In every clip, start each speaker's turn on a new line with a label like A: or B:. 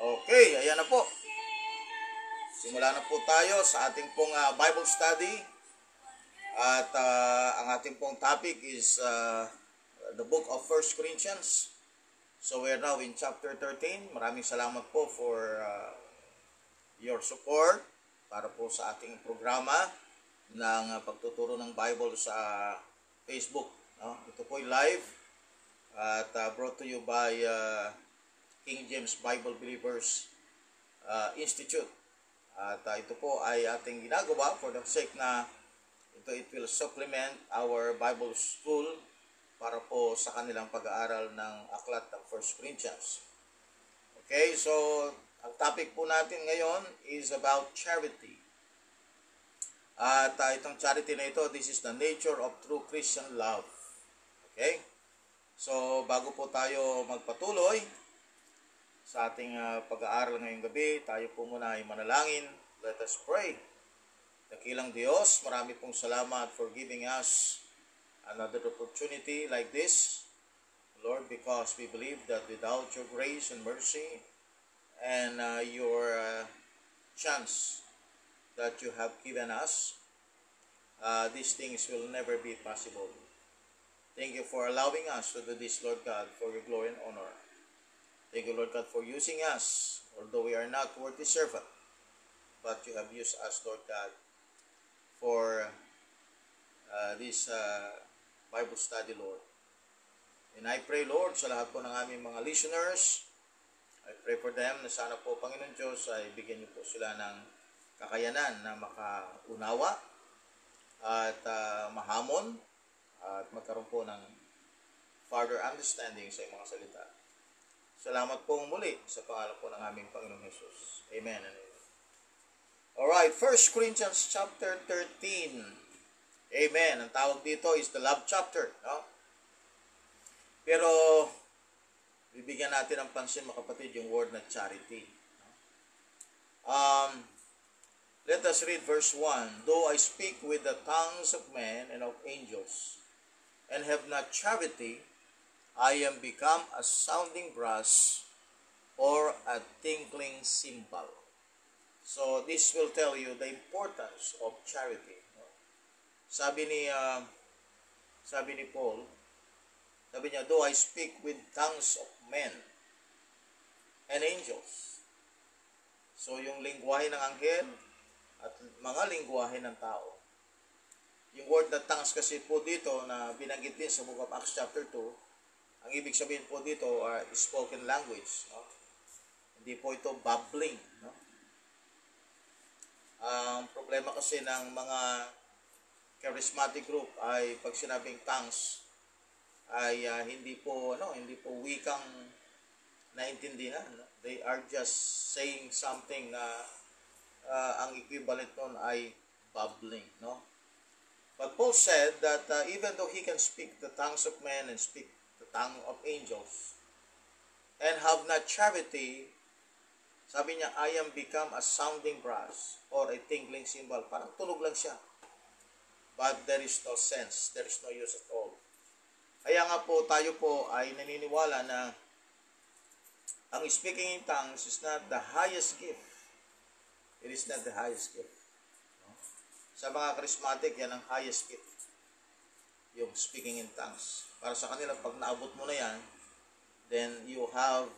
A: Okay, ayan na po. Simula na po tayo sa ating pong Bible study. At ang ating pong topic is the book of 1 Corinthians. So we are now in chapter 13. Maraming salamat po for your support para po sa ating programa ng pagtuturo ng Bible sa Facebook. No? Ito po ay live at brought to you by King James Bible Believers Institute. At ito po ay ating ginagawa for the sake na it will supplement our Bible school para po sa kanilang pag-aaral ng aklat ng 1 Corinthians. Okay, so ang topic po natin ngayon is about charity. At itong charity na ito, this is the nature of true Christian love. Okay? So bago po tayo magpatuloy sa ating pag-aaral ngayong gabi, tayo po muna ay manalangin. Let us pray. Dakilang Diyos, marami pong salamat for giving us another opportunity like this, Lord, because we believe that without your grace and mercy and your chance that you have given us, these things will never be possible. Thank you for allowing us to do this, Lord God, for your glory and honor. Thank you, Lord God, for using us, although we are not worthy servant, but you have used us, Lord God, for this Bible study, Lord. And I pray, Lord, sa lahat po ng aming mga listeners, I pray for them na sana po, Panginoon Diyos, ay bigyan niyo po sila ng kakayanan na makaunawa at mahamon at magkaroon po ng further understanding sa mga salita. Salamat po muli sa pangalan po ng aming Panginoong Jesus. Amen and amen. Alright, 1 Corinthians chapter 13. Amen. Ang tawag dito is the love chapter. No? Pero, bibigyan natin ng pansin, mga kapatid, yung word na charity. Let us read verse 1. Though I speak with the tongues of men and of angels, and have not charity, I am become a sounding brass or a tinkling cymbal. So this will tell you the importance of charity. Sabi ni Paul, sabi niya, though I speak with tongues of men and angels. So yung lingwahe ng anghel at mga lingwahe ng tao. Yung word na tongues kasi po dito na binanggit din sa book of Acts chapter 2, ang ibig sabihin po dito are spoken language. No? Hindi po ito babbling. No? Ang problema kasi ng mga charismatic group ay pag sinabing tongues ay hindi po wikang naintindihan. No? They are just saying something na ang equivalent nun ay babbling. No? But Paul said that even though he can speak the tongues of men and speak the tongue of angels and have not charity, sabi niya, I am become a sounding brass or a tinkling cymbal. Parang tunog lang siya. But there is no sense. There is no use at all. Kaya nga po, tayo po ay naniniwala na ang speaking in tongues is not the highest gift. It is not the highest gift. No? Sa mga charismatic, yan ang highest gift. Yung speaking in tongues. Para sa kanila, pag naabot mo na yan, then you have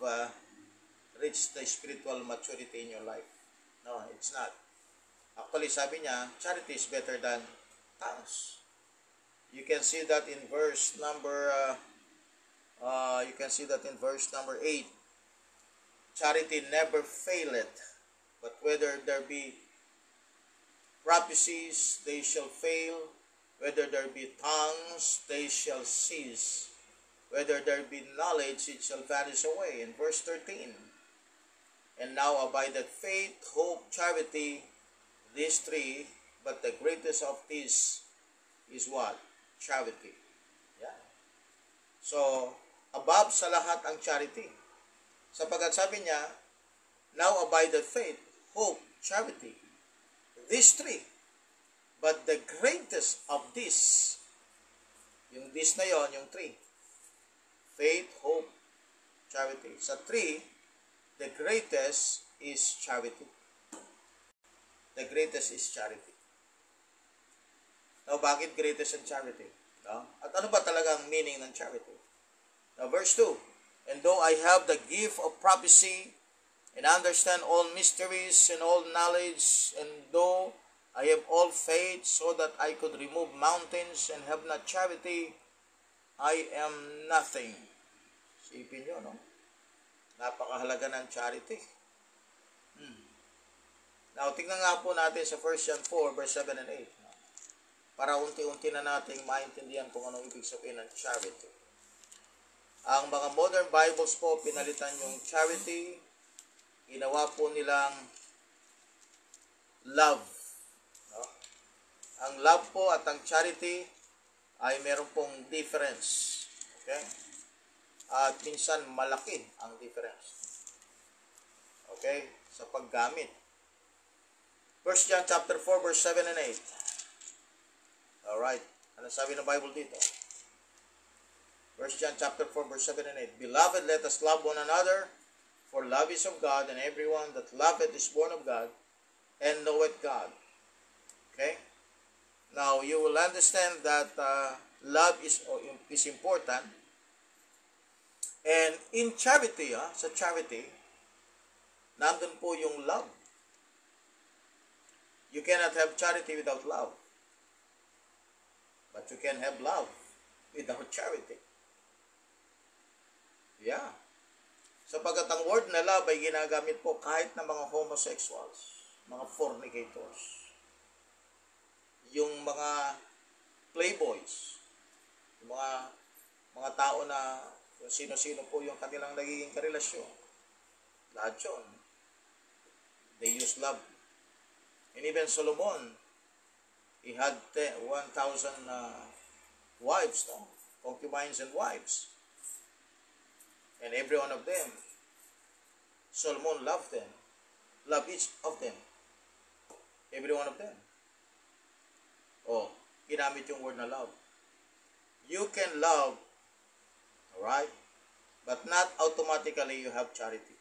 A: reached the spiritual maturity in your life. No, it's not. Actually, sabi niya, charity is better than tongues. You can see that in verse number 8. Charity never faileth, but whether there be prophecies, they shall fail. Whether there be tongues, they shall cease. Whether there be knowledge, it shall vanish away. In verse 13, and now abideth faith, hope, charity, these three, but the greatest of these is what? Charity. Yeah. So, above sa lahat ang charity. Sapagkat sabi niya, now abideth faith, hope, charity. These three. But the greatest of these, yung this na yon, yung three. Faith, hope, charity. Sa three, the greatest is charity. The greatest is charity. Now, bakit greatest ang charity? No? At ano ba talaga ang meaning ng charity? Now, verse 2, and though I have the gift of prophecy, and understand all mysteries and all knowledge, and though I have all faith so that I could remove mountains and have not charity, I am nothing. Sipin nyo, no? Napakahalaga ng charity. Now, tingnan nga po natin sa 1 John 4, verse 7 and 8. No? Para unti-unti na nating maintindihan kung anong ibig sabihin ng charity. Ang mga modern Bibles po, pinalitan yung charity, ginawa po nilang love. No? Ang love po at ang charity ay meron pong difference. Okay? At minsan malaki ang difference. Okay? Sa paggamit. 1 John chapter 4 verse 7 and 8. Alright. Ano sabi ng Bible dito? 1 John chapter 4 verse 7 and 8. Beloved, let us love one another, for love is of God, and everyone that loveth is born of God, and knoweth God. Okay? Now, you will understand that love is important. And in charity, sa charity, nandun po yung love. You cannot have charity without love. But you can have love without charity. Yeah. Sapagkat ang word na love ay ginagamit po kahit ng mga homosexuals, mga fornicators, yung mga playboys, yung mga tao na kung sino-sino po yung kanilang nagiging karelasyon. Lahat yun. They use love. And even Solomon, he had 1,000 wives, no? Concubines and wives. And every one of them, Solomon loved them. Loved each of them. Every one of them. Oh, ginamit yung word na love. You can love, alright? But not automatically you have charity.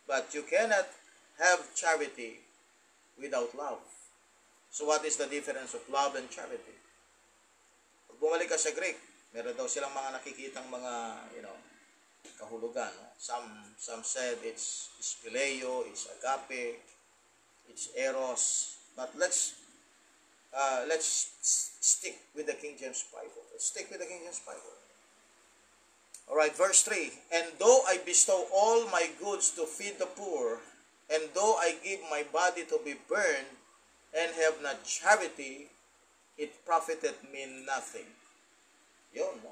A: But you cannot have charity without love. So what is the difference of love and charity? Pag bumalik ka sa Greek, meron daw silang mga nakikitang mga, kahulugan. No? Some said it's phileo, it's agape, it's eros. But let's stick with the King James Bible. Let's stick with the King James Bible. Alright, verse 3. And though I bestow all my goods to feed the poor, and though I give my body to be burned, and have not charity, it profiteth me nothing. Yun, no?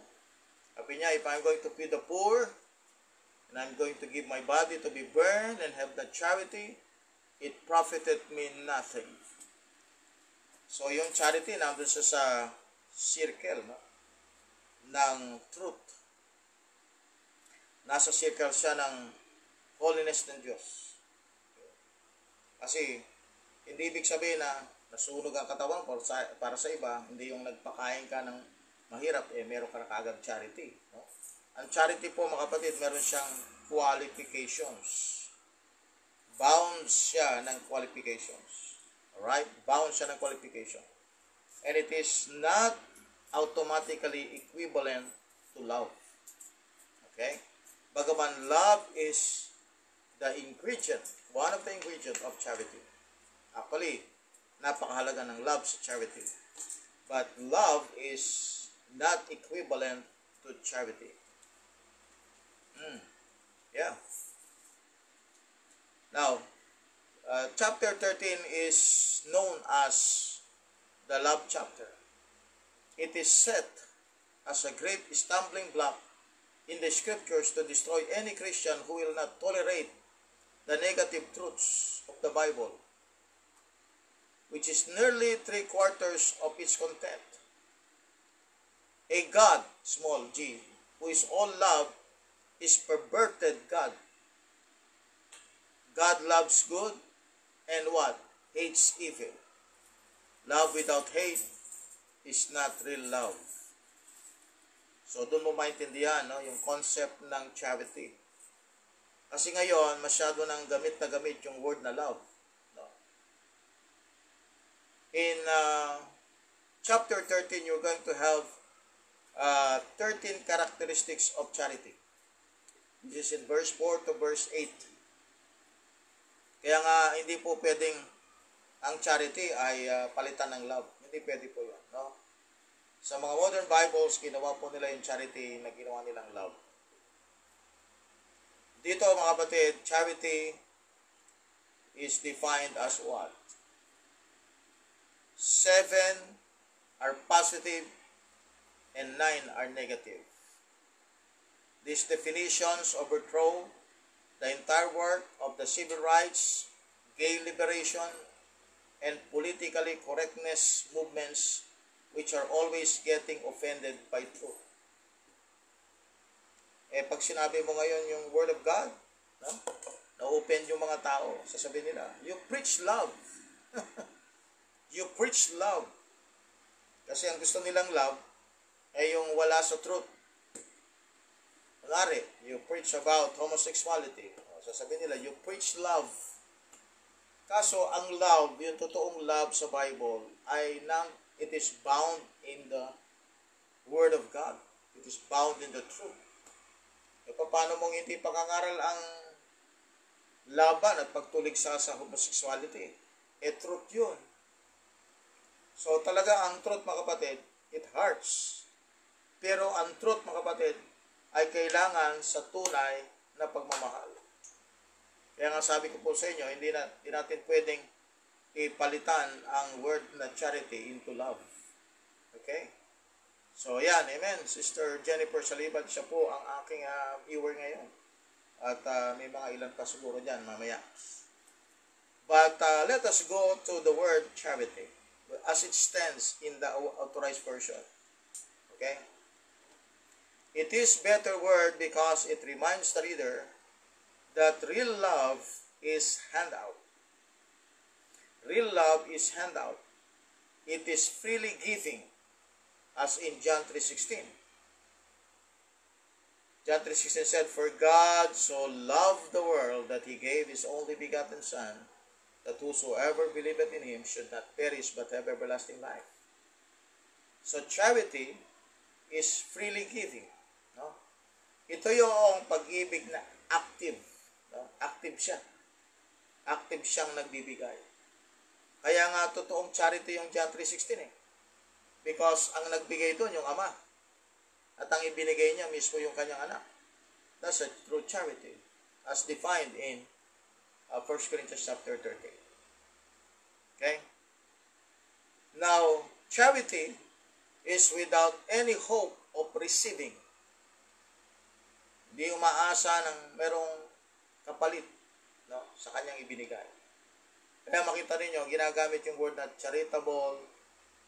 A: Sabi niya, if I'm going to feed the poor, and I'm going to give my body to be burned, and have not charity, it profiteth me nothing. So, yung charity, nandun siya sa circle, no? Ng truth. Nasa circle siya ng holiness ng Diyos. Kasi, hindi ibig sabihin na nasunog ang katawan para sa iba, hindi yung nagpakain ka ng mahirap, meron ka na kaagad charity. No? Ang charity po, mga kapatid, meron siyang qualifications. Bound siya ng qualifications. Alright? Bound siya ng qualification. And it is not automatically equivalent to love. Okay? Bagaman love is the ingredient, one of the ingredients of charity. Actually, napakahalaga ng love sa charity. But love is not equivalent to charity. Yeah. Now, chapter 13 is known as the love chapter. it is set as a great stumbling block in the scriptures to destroy any Christian who will not tolerate the negative truths of the Bible, which is nearly 3/4 of its content. A God, small g, who is all love, is perverted God. God loves good and what? Hates evil. Love without hate is not real love. So doon mo maintindihan, no, yung concept ng charity. Kasi ngayon, masyado nang gamit na gamit yung word na love. No? In chapter 13, you're going to have 13 characteristics of charity. This is in verse 4 to verse 8. Kaya nga, hindi po pwedeng ang charity ay palitan ng love. Hindi pwede po yun. No? Sa mga modern Bibles, ginawa po nila yung charity na ginawa nilang love. Dito mga kapatid, charity is defined as what? 7 are positive and 9 are negative. These definitions overthrow the entire work of the civil rights, gay liberation, and politically correctness movements which are always getting offended by truth. Pag sinabi mo ngayon yung Word of God, no? Na-open yung mga tao, sasabihin nila, you preach love. You preach love. Kasi ang gusto nilang love ay yung wala sa truth. Kunwari, you preach about homosexuality. Sasabihin nila, you preach love. Kaso, ang love, yung totoong love sa Bible, ay it is bound in the Word of God. It is bound in the truth. Paano mong hindi pakangaral ang laban at pagtuligsa sa homosexuality? Truth yun. So talaga ang truth mga kapatid, it hurts. Pero ang truth mga kapatid ay kailangan sa tunay na pagmamahal. Kaya nga sabi ko po sa inyo, hindi natin pwedeng ipalitan ang word na charity into love. Okay? So, yan. Amen. Sister Jennifer Saliban, siya po ang aking viewer ngayon. At may mga ilan pa siguro dyan mamaya. But let us go to the word charity as it stands in the authorized version. Okay? It is better word because it reminds the reader that real love is handout. Real love is handout. It is freely giving. As in John 3:16. John 3:16 said, "For God so loved the world that He gave His only begotten Son, that whosoever believeth in Him should not perish but have everlasting life." So charity is freely giving. No? Ito yung pag-ibig na active. No? Active siya. Active siyang nagbibigay. Kaya nga totoong charity yung John 3:16 Because ang nagbigay doon yung Ama. At ang ibinigay niya mismo yung kanyang anak. That's a true charity. As defined in 1 Corinthians chapter 13. Okay? Now, charity is without any hope of receiving. Hindi umaasa ng merong kapalit, no, sa kanyang ibinigay. Kaya makita ninyo, ginagamit yung word na charitable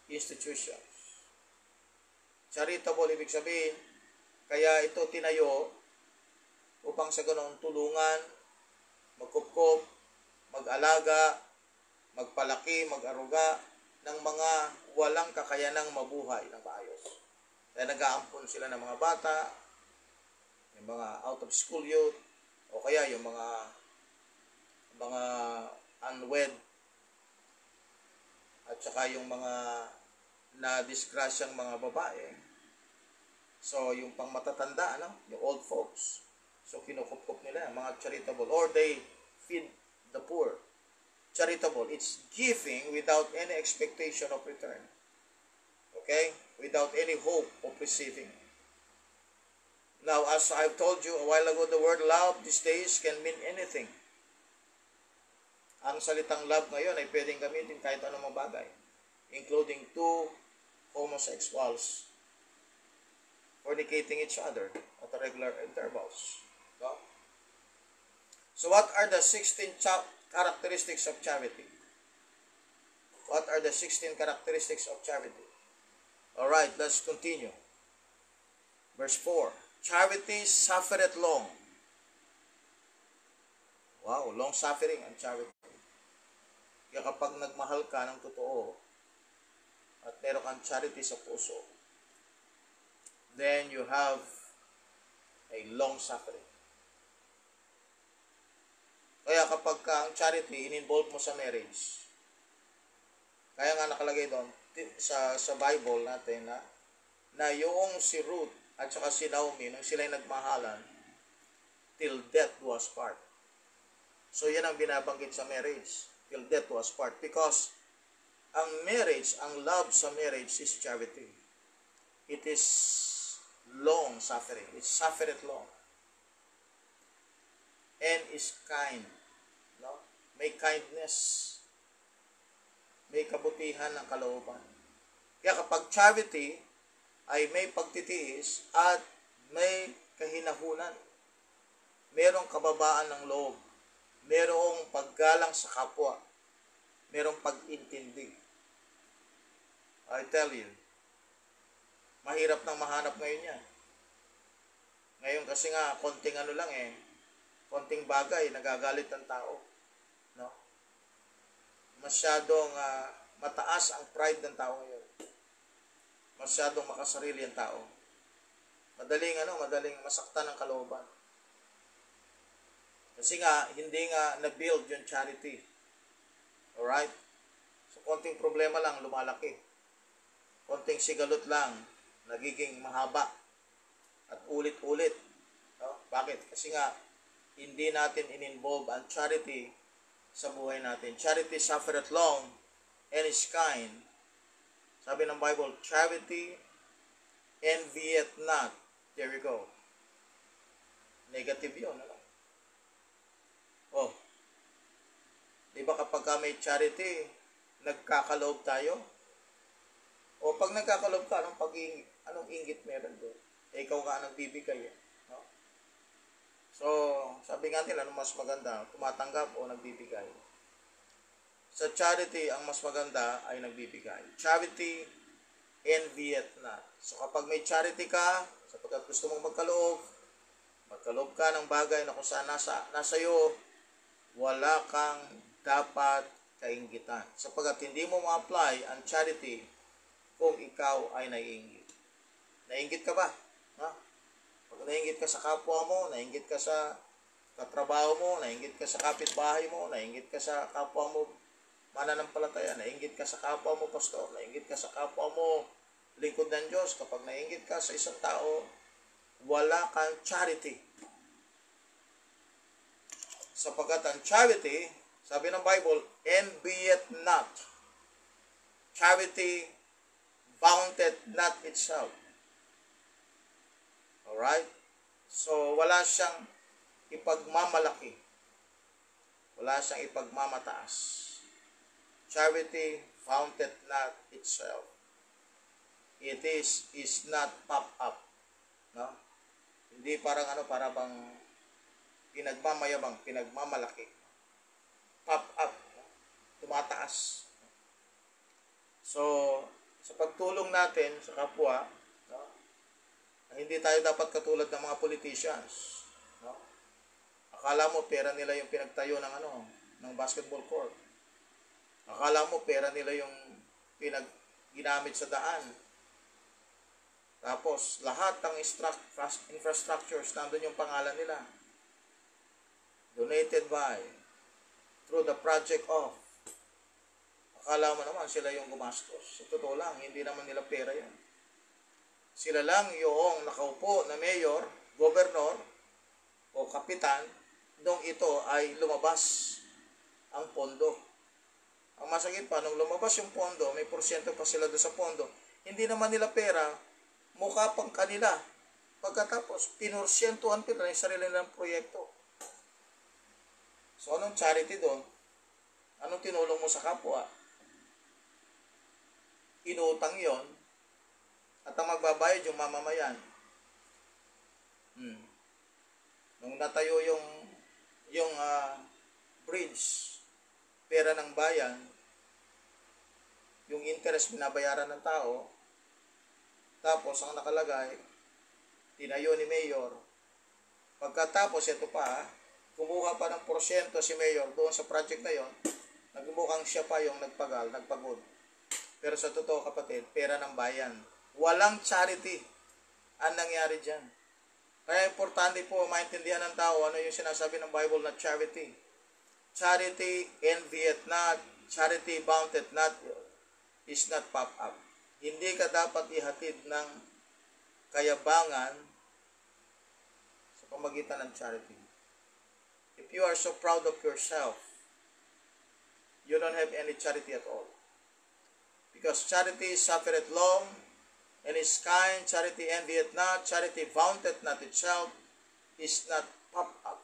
A: institutions. Charitable, ibig sabihin, kaya ito tinayo upang sa ganoon tulungan, magkupkop, mag-alaga, magpalaki, mag-aruga ng mga walang kakayanang mabuhay ng maayos. Kaya nag-aampon sila ng mga bata, yung mga out of school youth, o kaya yung mga unwed, at saka yung mga na-disgrasyang mga babae. So, yung pang matatanda, yung old folks. So, kinukup-kup nila, mga charitable. Or they feed the poor. Charitable, it's giving without any expectation of return. Okay? Without any hope of receiving. Now, as I've told you a while ago, the word love these days can mean anything. Ang salitang love ngayon ay pwedeng gamitin kahit anong bagay, including two homosexuals fornicating each other at regular intervals. No? So what are the 16 characteristics of charity? What are the 16 characteristics of charity? Alright, let's continue. Verse 4. Charity suffereth long. Wow, long suffering ang charity. Kaya kapag nagmahal ka ng totoo at meron kang charity sa puso, then you have a long suffering. Kaya kapag ang charity in-involve mo sa marriage, kaya nga nakalagay doon sa Bible natin na yung si Ruth at saka si Naomi, nung sila'y nagmahalan, till death do us part. So yan ang binabanggit sa marriage, till death do us part. Because ang marriage, ang love sa marriage is charity. It is long suffering. It suffereth long. And is kind. No? May kindness. May kabutihan ng kalooban. Kaya kapag charity ay may pagtitiis at may kahinahunan, merong kababaan ng loob, merong paggalang sa kapwa, merong pag-intindi. I tell you, mahirap nang mahanap ngayon yan. Ngayon kasi nga, konting konting bagay, nagagalit ang tao. No? Masyadong mataas ang pride ng tao ngayon. Masyadong makasarili ang tao. Madaling masaktan ang kalooban. Kasi nga, hindi nga na-build yung charity. Alright? So, konting problema lang, lumalaki. Konting sigalot lang, nagiging mahaba. At ulit-ulit. No? Bakit? Kasi nga, hindi natin in-involve ang charity sa buhay natin. Charity suffereth long and is kind. Sabi ng Bible, charity envieth not. There we go. Negative yun. Ano? Oh. Diba kapag may charity, nagkakaloob tayo? O pag nagkakaloob ka, anong inggit meron doon? Ikaw nga nagbibigay. No? So, sabi nga nila, ano mas maganda? Tumatanggap o nagbibigay? Sa charity, ang mas maganda ay nagbibigay. Charity envieth not. So kapag may charity ka, sapagkat gusto mong magkaloob ka ng bagay na kung saan nasa iyo, wala kang dapat kainggitan. Sapagkat hindi mo ma-apply ang charity kung ikaw ay naiinggit. Naiinggit ka ba? Ha? Pag naiinggit ka sa kapwa mo, naiinggit ka sa katrabaho mo, naiinggit ka sa kapitbahay mo, naiinggit ka sa kapwa mo mananampalataya, nainggit ka sa kapwa mo pastor, nainggit ka sa kapwa mo lingkod ng Diyos, kapag nainggit ka sa isang tao, wala kang charity. Sapagkat ang charity, sabi ng Bible, envieth not. Charity vaunteth not itself. Alright? So, wala siyang ipagmamalaki. Wala siyang ipagmamataas. Charity vaunteth not itself. It is not pop up. No? Hindi parang para bang pinagmamayabang, pinagmamalaki. Pop up. No? Tumataas. So, sa pagtulong natin sa kapwa, no? Hindi tayo dapat katulad ng mga politicians. No? Akala mo pera nila yung pinagtayo ng basketball court. Akala mo pera nila yung ginamit sa daan. Tapos lahat ng infrastructures nandun yung pangalan nila. Donated by, through the project of. Akala mo naman sila yung gumastos. Sa totoo lang, hindi naman nila pera yan. Sila lang yung nakaupo na mayor, gobernador, o kapitan, nung ito ay lumabas ang pondo. Ang masakit pa, nung lumabas yung pondo, may porsyento pa sila doon sa pondo, hindi naman nila pera, mukha pang kanila. Pagkatapos, pinorsiyentuhan nila yung sarili nilang proyekto. So, anong charity doon? Anong tinulong mo sa kapwa? Inutang yon At ang magbabayad yung mamamayan. Nung natayo yung bridge, pera ng bayan, yung interest binabayaran ng tao, tapos ang nakalagay, tinayo ni Mayor. Pagkatapos, ito pa, kumuha pa ng porsyento si Mayor doon sa project na yon, nagmukhang siya pa yung nagpagod. Pero sa totoo, kapatid, pera ng bayan. Walang charity ang nangyari dyan. Kaya importante po maintindihan ng tao ano yung sinasabi ng Bible na charity. Charity envieth not, charity bounted not, is not pop up. Hindi ka dapat ihatid ng kayabangan sa pamagitan ng charity. If you are so proud of yourself, you don't have any charity at all. Because charity suffereth long, and is kind, charity envieth not, charity vaunteth not itself, is not puffed up.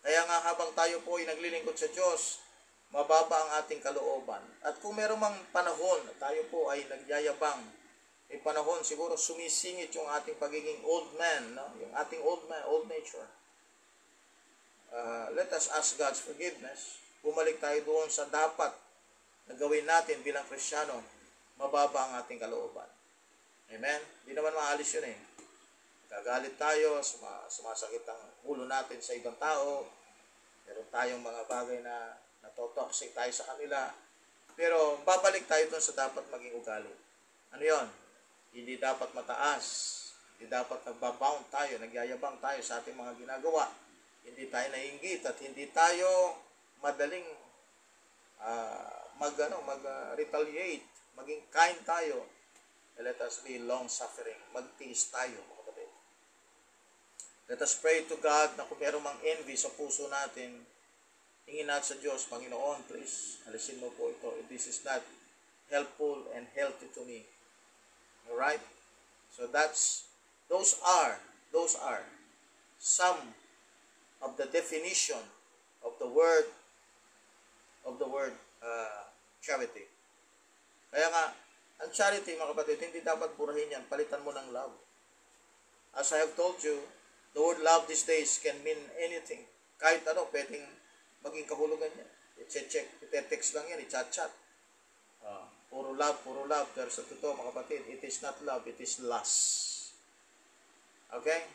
A: Kaya nga habang tayo po ay naglilingkod sa Diyos, mababa ang ating kalooban. At kung meron mang panahon na tayo po ay nagyayabang, may panahon siguro sumisingit yung ating pagiging old man, no? Yung ating old man, old nature. Let us ask God's forgiveness. Bumalik tayo doon sa dapat na gawin natin bilang Kristiyano, mababa ang ating kalooban. Amen? Hindi naman maalis yun eh. Gagalit tayo, sumasakit ang ulo natin sa ibang tao, meron tayong mga bagay na natotoxic tayo sa kanila, pero babalik tayo doon sa dapat maging ugali. Ano yon? Hindi dapat mataas, hindi dapat nagbabound tayo, nagyayabang tayo sa ating mga ginagawa, hindi tayo naiinggit at hindi tayo madaling mag-retaliate, maging kind tayo. Let us be long-suffering. Magtiis tayo, mga kapatid. Let us pray to God na kung meron mang envy sa puso natin, hingin natin sa Diyos, Panginoon, please, alisin mo po ito. This is not helpful and healthy to me. Alright? So those are some of the definition of the word charity. Kaya nga, ang charity, mga kapatid, hindi dapat burahin yan. Palitan mo ng love. As I have told you, the word love these days can mean anything. Kahit ano, pwedeng maging kahulugan yan. I-check, i-text lang yan, i-chat-chat. Puro love. Pero sa totoo, mga kapatid, it is not love, it is lust. Okay?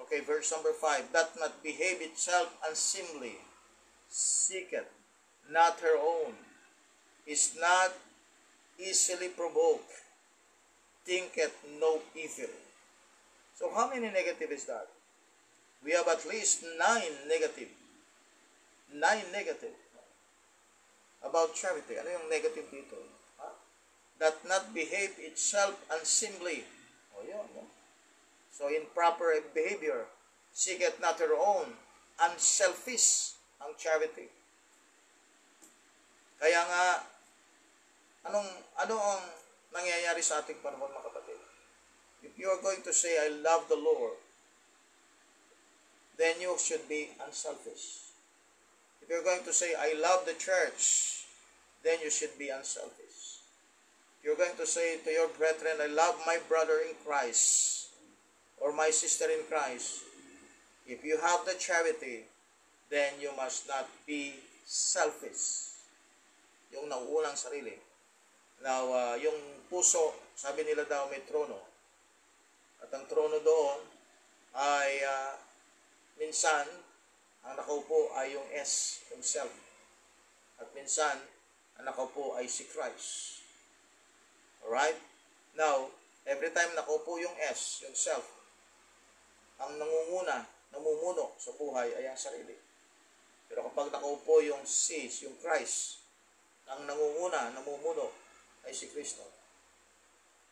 A: Okay, verse number 5. That not behave itself unseemly, seeketh not her own, is not easily provoked, thinketh no evil. So how many negative is that? We have at least 9 negative. 9 negative. About charity. Ano yung negative dito? That not behave itself unseemly. Yun. So improper behavior. Seeketh not her own. Unselfish ang charity. Kaya nga, ano ang nangyayari sa ating panahon, mga kapatid? If you are going to say, I love the Lord, then you should be unselfish. If you're going to say, I love the church, then you should be unselfish. If you're going to say to your brethren, I love my brother in Christ, or my sister in Christ, if you have the charity, then you must not be selfish. Yung nauunang sarili. Now, yung puso, sabi nila daw may trono. At ang trono doon ay minsan, ang nakaupo ay yung S, himself. At minsan, ang nakaupo ay si Christ. Alright? Now, every time nakaupo yung S, yung self, ang namumuno sa buhay ay ang sarili. Pero kapag nakaupo yung C, yung Christ, ang namumuno ay si Kristo.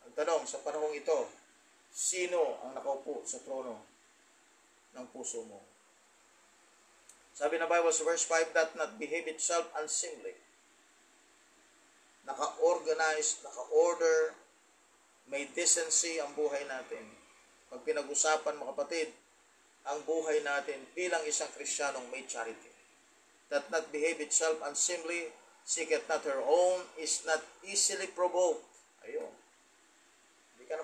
A: Ang tanong, sa panahong ito, sino ang nakaupo sa trono ng puso mo? Sabi na Bible sa verse 5, that not behave itself unseemly. Naka-organize, naka-order, may decency ang buhay natin. Pag pinag-usapan, mga kapatid, ang buhay natin bilang isang Kristiyanong may charity. That not behave itself unseemly, seeketh not her own, is not easily provoked. Ayun.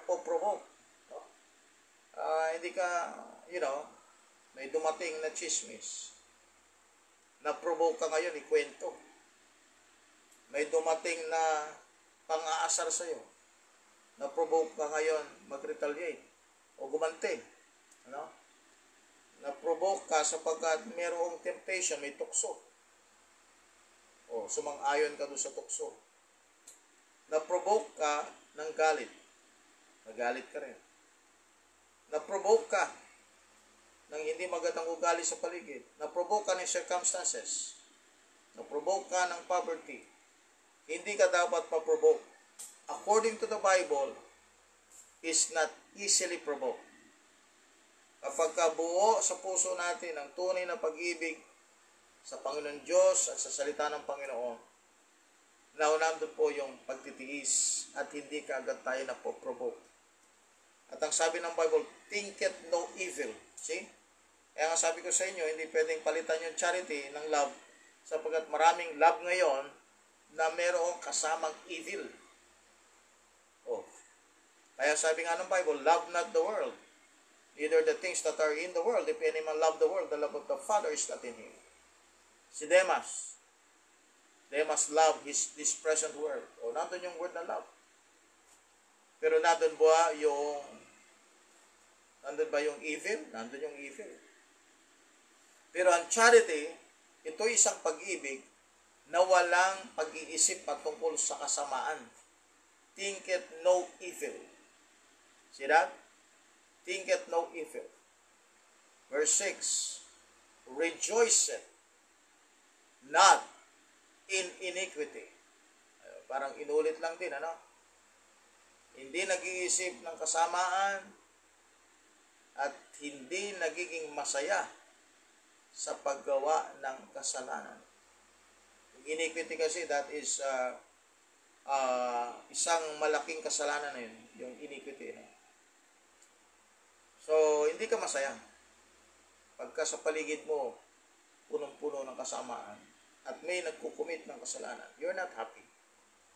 A: napoprovoke. No? Hindi ka, may dumating na chismis. Na-provoke ka ngayon, ikwento. May dumating na pang-aasar sa'yo. Na-provoke ka ngayon, mag-retaliate o gumante. Ano? Na-provoke ka sapagkat mayroong temptation, may tukso. O, sumang-ayon ka doon sa tukso. Na-provoke ka ng galit. Nagalit ka rin. Na-provoke ka ng hindi magandang ugali sa paligid. Na-provoke ka ng circumstances. Na-provoke ka ng poverty. Hindi ka dapat pa-provoke. According to the Bible, is not easily provoked. Kapag kabuo sa puso natin ang tunay na pag-ibig sa Panginoon Diyos at sa salita ng Panginoon, nandun po yung pagtitiis at hindi ka agad tayo na po-provoke. At ang sabi ng Bible, thinketh no evil. See? Kaya nga sabi ko sa inyo, hindi pwedeng palitan yung charity ng love sapagkat maraming love ngayon na mayroong kasamang evil. Oh. Kaya sabi nga ng Bible, love not the world, neither the things that are in the world. If any man love the world, the love of the Father is not in him. Si Demas love this present world. O, nandun yung word na love. Pero nandun ba yung evil? Nandun yung evil. Pero ang charity, ito isang pag-ibig na walang pag-iisip patungkol sa kasamaan. Thinketh no evil. See that? Thinketh no evil. Verse 6, rejoiceth not in iniquity. Parang inulit lang din, ano? Hindi nag-iisip ng kasamaan at hindi nagiging masaya sa paggawa ng kasalanan. Iniquity kasi, that is isang malaking kasalanan na yun, yung iniquity. So, hindi ka masaya. Pagka sa paligid mo, punong-puno ng kasamaan, at may nagkukumit ng kasalanan, you're not happy.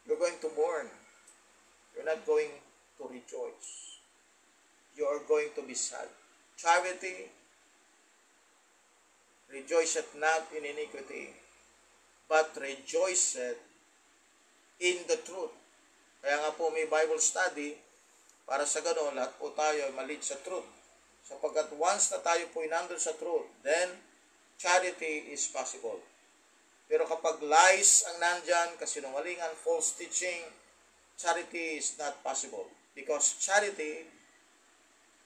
A: You're going to mourn. You're not going to rejoice. You are going to be sad. Charity, rejoiceth not in iniquity, but rejoiceth in the truth. Kaya nga po may Bible study, para sa gano'n, lahat po tayo ay malid sa truth. Sapagkat once na tayo po inandun sa truth, then charity is possible. Pero kapag lies ang nandyan, kasinungalingan, false teaching, charity is not possible. Because charity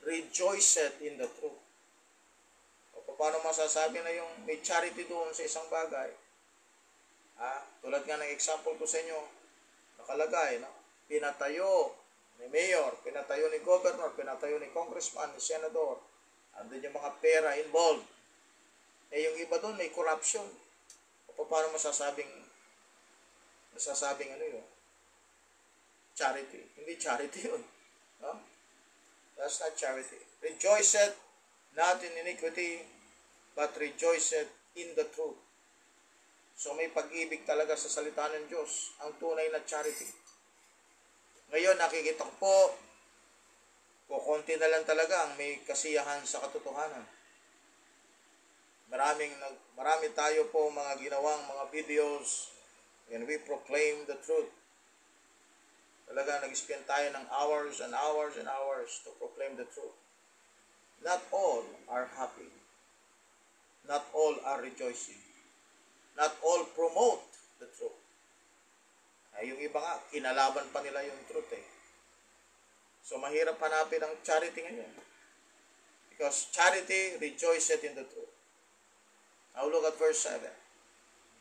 A: rejoiceth in the truth. O paano masasabi na yung may charity doon sa isang bagay? Tulad nga ng example ko sa inyo, nakalagay, no? Pinatayo ni mayor, pinatayo ni governor, pinatayo ni congressman, ni senador. Andun yung mga pera involved. Yung iba doon may corruption. O paano masasabing ano yun? Charity. Hindi charity yun. No? That's not charity. Rejoiceth not in iniquity, but rejoiceth in the truth. So may pag-ibig talaga sa salita ng Diyos, ang tunay na charity. Ngayon nakikita ko po, kukunti na lang talaga ang may kasiyahan sa katotohanan. Marami tayo po mga ginawang mga videos and we proclaim the truth. Talaga nag-spend tayo ng hours and hours and hours to proclaim the truth. Not all are happy. Not all are rejoicing. Not all promote the truth. Yung iba nga, kinalaban pa nila yung truth eh. So mahirap hanapin ang charity ngayon. Because charity rejoiceth in the truth. Now look at verse 7.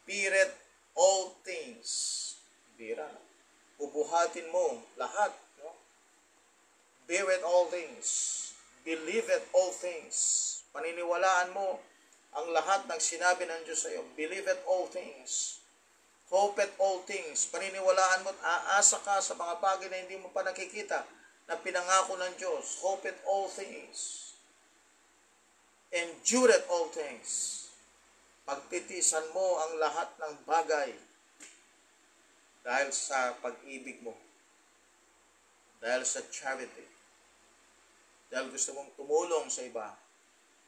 A: Beareth all things. Bira. Bubuhatin mo lahat. No? Beareth all things. Believeth all things. Paniniwalaan mo ang lahat ng sinabi ng Diyos sa iyo. Believeth all things. Hopeth all things. Paniniwalaan mo at aasa ka sa mga bagay na hindi mo pa nakikita na pinangako ng Diyos. Hopeth all things. Endureth all things. Pagtitisan mo ang lahat ng bagay dahil sa pag-ibig mo. Dahil sa charity. dahil gusto mong tumulong sa iba.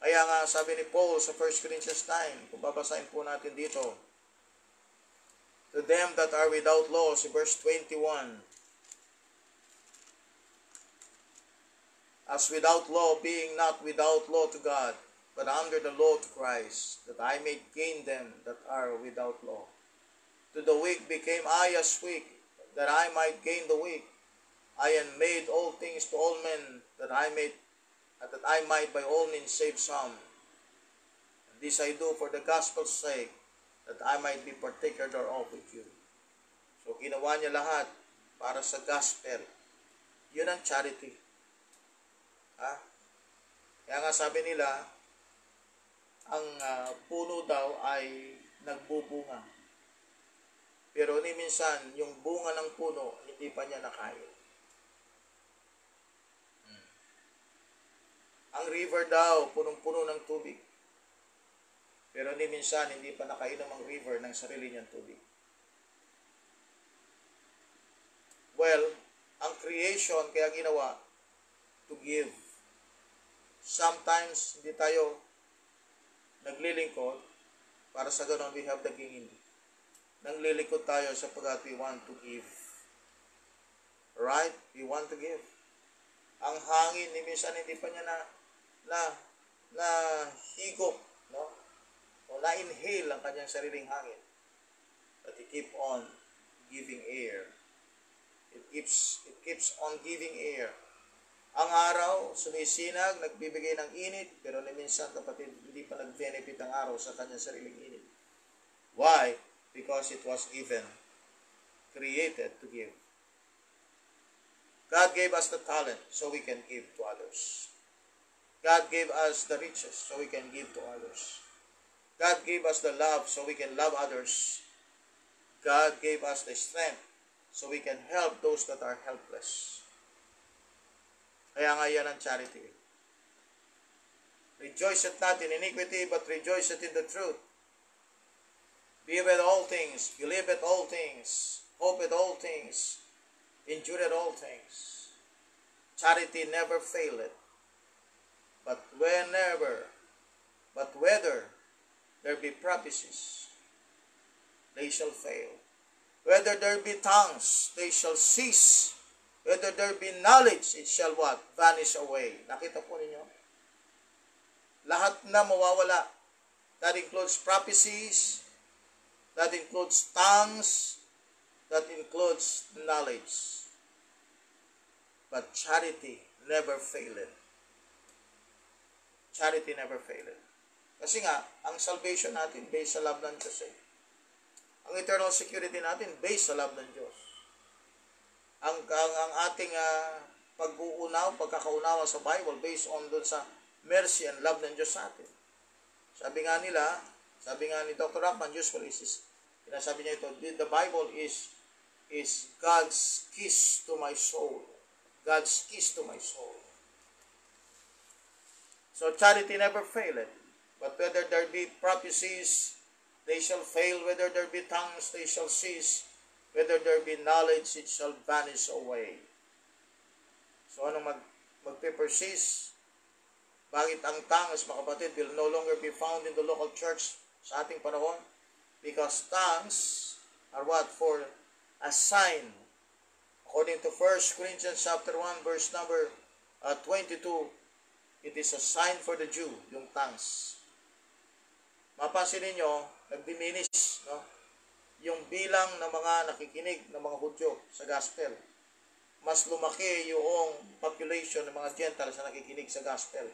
A: Kaya nga sabi ni Paul sa 1 Corinthians 9, kung babasahin po natin dito, to them that are without law, si verse 21, as without law, being not without law to God, but under the law to Christ, that I may gain them that are without law. To the weak became I as weak, that I might gain the weak. I am made all things to all men, that I might by all means save some. And this I do for the gospel's sake, that I might be partaker thereof with you. So ginawa niya lahat para sa gospel. Yun ang charity. Kaya nga sabi nila, ang puno daw ay nagbubunga. Pero ni minsan, yung bunga ng puno, hindi pa niya nakain. Ang river daw, punong-puno ng tubig. Pero ni minsan, hindi pa nakainom ang river ng sarili niyang tubig. Well, ang creation kaya ginawa to give. Sometimes, hindi tayo naglilingkod para sa ganon we have the gain. Nanglilingkod tayo sapagkat we want to give. Right? We want to give. Ang hangin, ni minsan hindi pa niya na higop, no? O na-inhale ang kanyang sariling hangin. But he keep on giving air. It keeps on giving air. Ang araw, sumisinag, nagbibigay ng init, pero ni minsan, kapatid, hindi pa nag-benefit ang araw sa kanyang sariling init. Why? Because it was given, created to give. God gave us the talent so we can give to others. God gave us the riches so we can give to others. God gave us the love so we can love others. God gave us the strength so we can help those that are helpless. Kaya nga yan ang charity. Rejoiceth not in iniquity, but rejoiceth in the truth. Beareth all things, believeth all things, hopeth all things, endureth all things. Charity never faileth, but whether there be prophecies, they shall fail. Whether there be tongues, they shall cease. Whether there be knowledge, it shall what? Vanish away. Nakita po ninyo? Lahat na mawawala. That includes prophecies, that includes tongues, that includes knowledge. But charity never failed. Charity never failed. Kasi nga, ang salvation natin based sa love ng Diyos eh. Ang eternal security natin based sa love ng Diyos. Ang ating pagkakaunawa sa Bible based on dun sa mercy and love ng Diyos sa atin. Sabi nga ni Dr. Rockman, usually, sinasabi niya ito, the Bible is God's kiss to my soul. God's kiss to my soul. So charity never failed. But whether there be prophecies, they shall fail. Whether there be tongues, they shall cease. Whether there be knowledge, it shall vanish away. So anong magpe-persist? Bakit ang tongues, mga kapatid, will no longer be found in the local church sa ating panahon? Because tongues are what? For a sign. According to 1 Corinthians chapter 1, verse number 22, it is a sign for the Jew, yung tongues. Mapansin ninyo, nag-diminish, no? Yung bilang ng mga nakikinig ng mga Hudyo sa gospel. Mas lumaki yung population ng mga Gentiles na nakikinig sa gospel.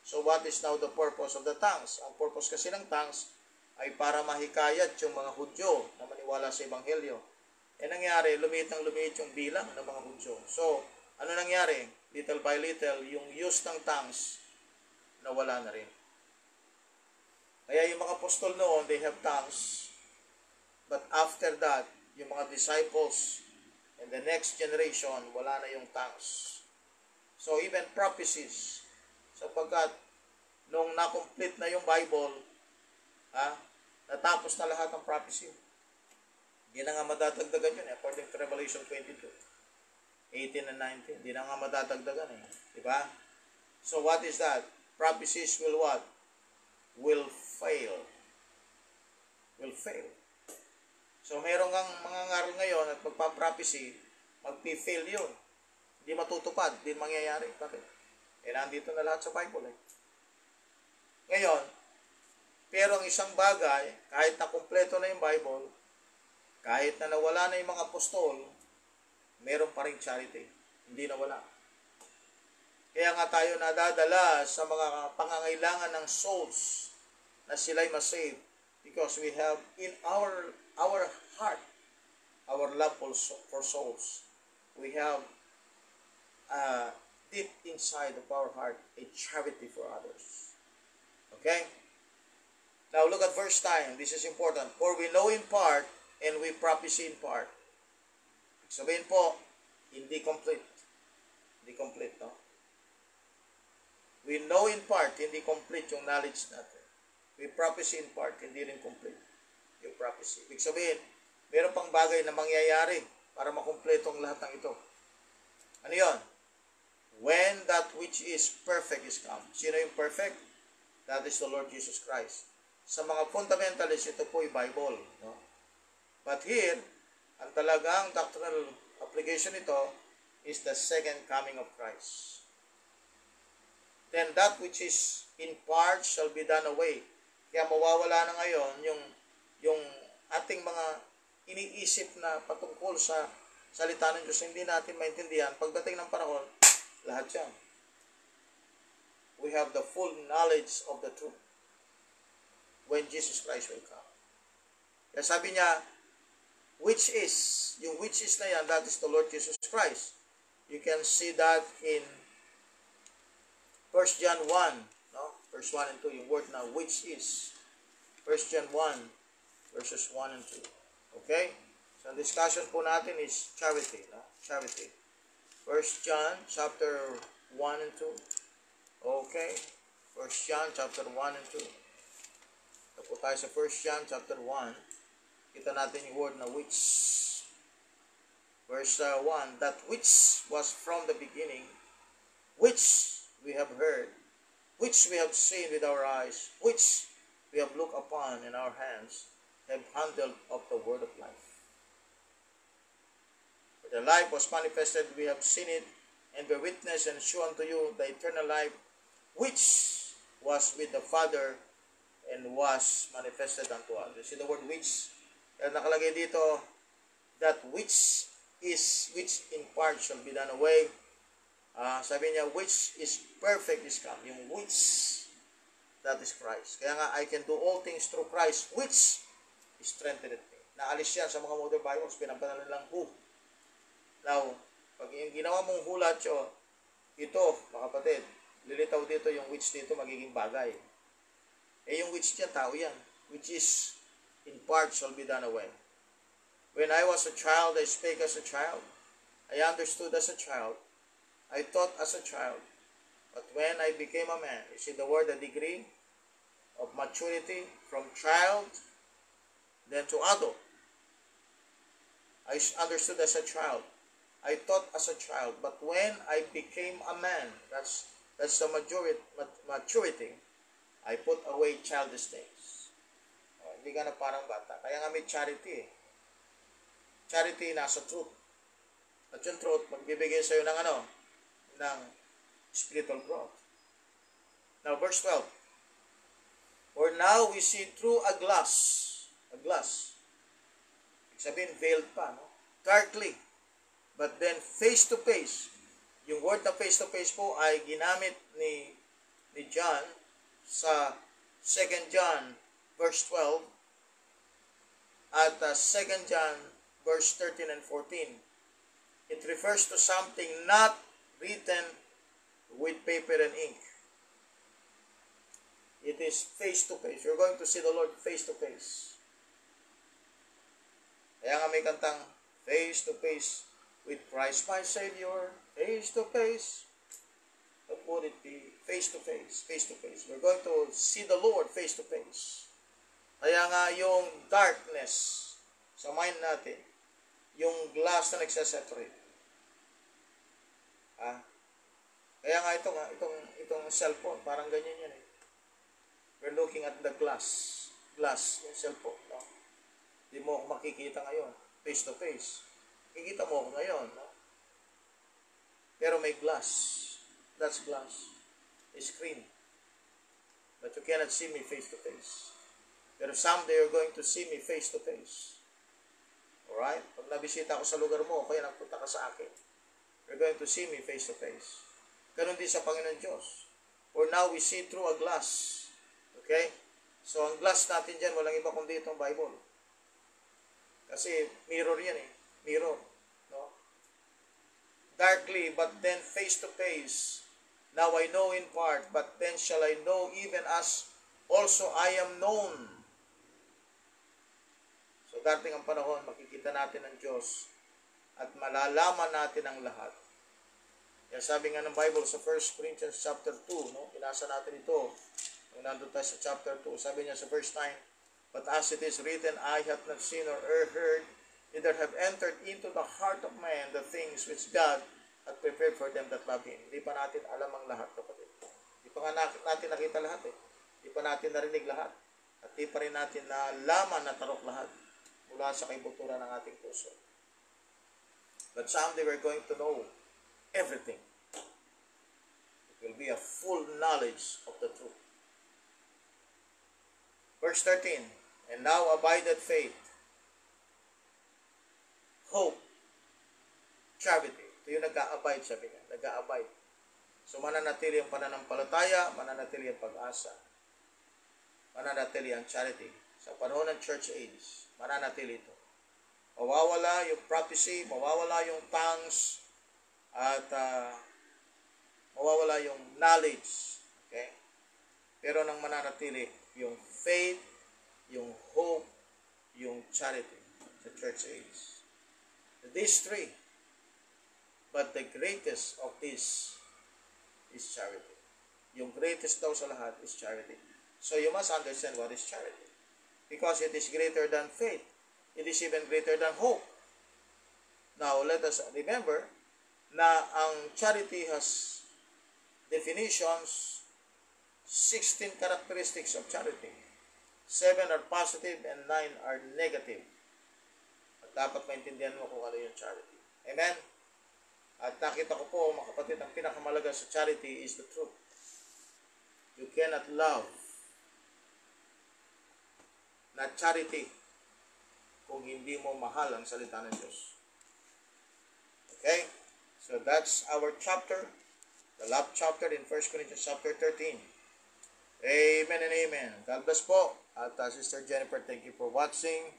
A: So what is now the purpose of the tongues? Ang purpose kasi ng tongues ay para mahikayat yung mga Hudyo na maniwala sa Ebanghelyo. Nangyari, lumiit yung bilang ng mga Hudyo. So, ano nangyari? Little by little, yung use ng tongues, nawala na rin. Kaya yung mga apostol noon, they have tongues. But after that, yung mga disciples and the next generation, wala na yung tongues. So even prophecies, sapagkat nung na-complete na yung Bible, natapos na lahat ng prophecy. Hindi na nga madadagdagan yun, according to Revelation 22, 18 and 19. Hindi na nga madadagdagan eh. Diba? So what is that? Prophecies will what? Will fail. Will fail. So meron kang mga ngaral ngayon at magpa-prophecy, magpi-fail yun. Hindi matutupad, hindi mangyayari. Bakit? Nandito na lahat sa Bible. Ngayon, pero ang isang bagay, kahit na kumpleto na yung Bible, kahit na nawala na yung mga apostol, meron pa rin charity. Hindi nawala. Kaya nga tayo nadadala sa mga pangangailangan ng souls na sila'y masave because we have in our heart, our love for souls. We have deep inside of our heart a charity for others. Okay? Now look at verse 9. This is important. For we know in part and we prophesy in part. Sabihin po, hindi complete. Hindi complete, no? We know in part, hindi complete yung knowledge natin. We prophesy in part, hindi rin complete yung prophecy. Ibig sabihin, meron pang bagay na mangyayari para makumpleto ang lahat ng ito. Ano yun? When that which is perfect is come. Sino yung perfect? That is the Lord Jesus Christ. Sa mga fundamentalists, ito po yung Bible. No? But here, ang talagang doctrinal application nito is the second coming of Christ. Then that which is in part shall be done away. Kaya mawawala na ngayon yung ating mga iniisip na patungkol sa salita ng Diyos, hindi natin maintindihan. Pagdating ng panahon, lahat yan. We have the full knowledge of the truth when Jesus Christ will come. Kaya sabi niya, which is, yung which is na yan, that is the Lord Jesus Christ. You can see that in 1 John 1, no? Verse 1 and 2, yung word na which is. 1 John 1, verses 1 and 2. Okay? So, ang discussion po natin is charity. No? Charity. 1 John chapter 1 and 2. Okay? 1 John chapter 1 and 2. Ito po tayo sa 1 John chapter 1. Kita natin yung word na which. Verse 1, that which was from the beginning, which we have heard, which we have seen with our eyes, which we have looked upon in our hands, have handled of the word of life. For the life was manifested, we have seen it, and bear witness and show unto you the eternal life, which was with the Father, and was manifested unto us. You see the word which? Nakalagay dito, that which is, which in part shall be done away. Sabi niya, which is perfect is come. Yung which, that is Christ. Kaya nga, I can do all things through Christ, which strengthened me. Naalis yan sa mga modern Bibles, pinapanalan lang who. Now, pag yung ginawa mong hulat yun, ito, mga kapatid, lilitaw dito yung which dito, magiging bagay. Yung which yan, tao yan. Which is, in part, shall be done away. When I was a child, I spake as a child. I understood as a child. I thought as a child, but when I became a man, you see the word, the degree of maturity from child, then to adult. I understood as a child. I thought as a child, but when I became a man, that's the maturity, I put away childish things. Hindi ka na parang bata. Kaya nga may charity. Charity nasa truth. At yung truth, magbibigay sa'yo ng ng spiritual growth. Now, verse 12. For now we see through a glass. A glass. Sabihin, veiled pa, no? Darkly. But then, face to face. Yung word na face to face po ay ginamit ni John sa 2 John verse 12 at 2 John verse 13 and 14. It refers to something not written with paper and ink. It is face to face. You're going to see the Lord face to face. Kaya nga may kantang face to face with Christ my Savior. Face to face. What would it be? Face to face. Face to face. We're going to see the Lord face to face. Kaya nga yung darkness sa mind natin, yung glass na nagsasaturate. Kaya nga itong cellphone, parang ganyan yan eh. We're looking at the glass. Glass, yung cellphone. No? Di mo ako makikita ngayon, face to face. Kikita mo ako ngayon. No? Pero may glass. That's glass. A screen. But you cannot see me face to face. Pero someday you're going to see me face to face. Alright? Pag nabisita ako sa lugar mo, kaya nagpunta ka sa akin, you're going to see me face to face. Ganun din sa Panginoon Diyos. For now, we see through a glass. Okay? So, ang glass natin dyan, walang iba kundi itong Bible. Kasi mirror yan eh. Mirror. No? Darkly, but then face to face. Now I know in part, but then shall I know even as also I am known. So, dating ang panahon, makikita natin ang Diyos at malalaman natin ang lahat. Kaya sabi nga ng Bible sa 1 Corinthians chapter 2, no? Pinasa natin ito. Nung nandun tayo sa chapter 2, sabi niya sa verse 9, but as it is written, I have not seen or heard, neither have entered into the heart of man the things which God hath prepared for them that love Him. Hindi pa natin alam ang lahat, kapatid. Hindi pa nga natin nakita lahat eh. Hindi pa natin narinig lahat. At hindi pa rin natin nalaman na tarok lahat mula sa kaibuturan ng ating puso. But someday we're going to know everything. It will be a full knowledge of the truth. Verse 13, and now abideth faith, hope, charity. Ito yung nag-a-abide, sabi niya. Nag-a-abide. So, mananatili ang pananampalataya, mananatili ang pag-asa, mananatili ang charity. Sa panahon ng church age, mananatili ito. Mawawala yung prophecy, mawawala yung tongues, at mawawala yung knowledge. Okay? Pero nang mananatili, yung faith, yung hope, yung charity sa church age. These three. But the greatest of these is charity. Yung greatest daw sa lahat is charity. So you must understand what is charity. Because it is greater than faith. It is even greater than hope. Now, let us remember na ang charity has definitions, 16 characteristics of charity. 7 are positive and 9 are negative. At dapat maintindihan mo kung ano yung charity. Amen? At nakita ko po, mga kapatid, ang pinakamalaga sa charity is the truth. You cannot love na charity kung hindi mo mahal ang salita ng Diyos. Okay? So that's our chapter, the love chapter in 1 Corinthians chapter 13. Amen and amen. God bless po. At Sister Jennifer, thank you for watching.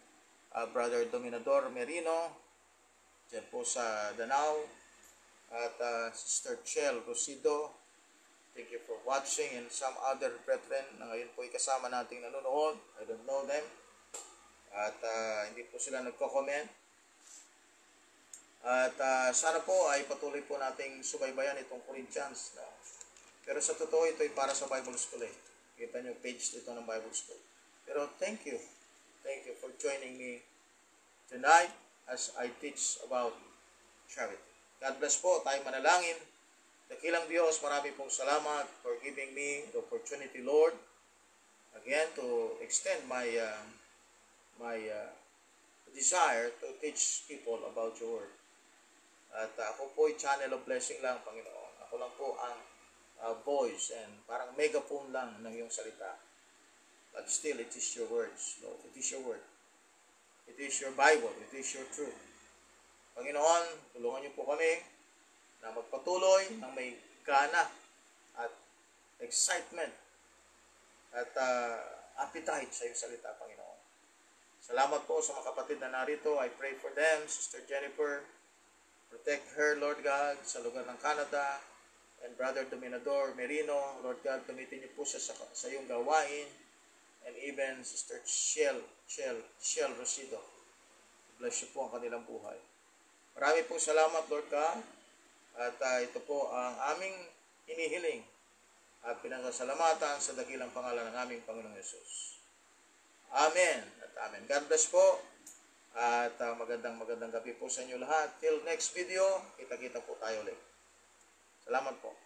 A: Brother Dominador Merino, dyan po sa Danao. At Sister Chel Rosido, thank you for watching. And some other brethren na ngayon po kasama nating nanonood. I don't know them. At hindi po sila nagko-comment. At sana po ay patuloy po nating subaybayan itong Corinthians. Pero sa totoo, ito ay para sa Bible School eh. Kita nyo page dito ng Bible School. Pero thank you. Thank you for joining me tonight as I teach about charity. God bless po. Tayo manalangin. Dakilang Diyos, marami pong salamat for giving me the opportunity, Lord, again to extend my desire to teach people about your word. At ako po ay channel of blessing lang, Panginoon. Ako lang po ang voice and parang megaphone lang ng iyong salita. But still, it is your words, Lord. It is your word. It is your Bible. It is your truth. Panginoon, tulungan niyo po kami na magpatuloy ng may gana at excitement at appetite sa iyong salita, Panginoon. Salamat po sa mga kapatid na narito. I pray for them, Sister Jennifer. Protect her, Lord God, sa lugar ng Canada. And Brother Dominador Merino, Lord God, gamitin niyo po siya sa iyong gawain. And even Sister Chel Rosido. Bless you po ang kanilang buhay. Marami pong salamat, Lord God. At ito po ang aming inihiling at pinasasalamatan sa dakilang pangalan ng aming Panginoong Yesus. Amen at amen. God bless po. At magandang gabi po sa inyo lahat. Till next video, kita-kita po tayo ulit. Salamat po.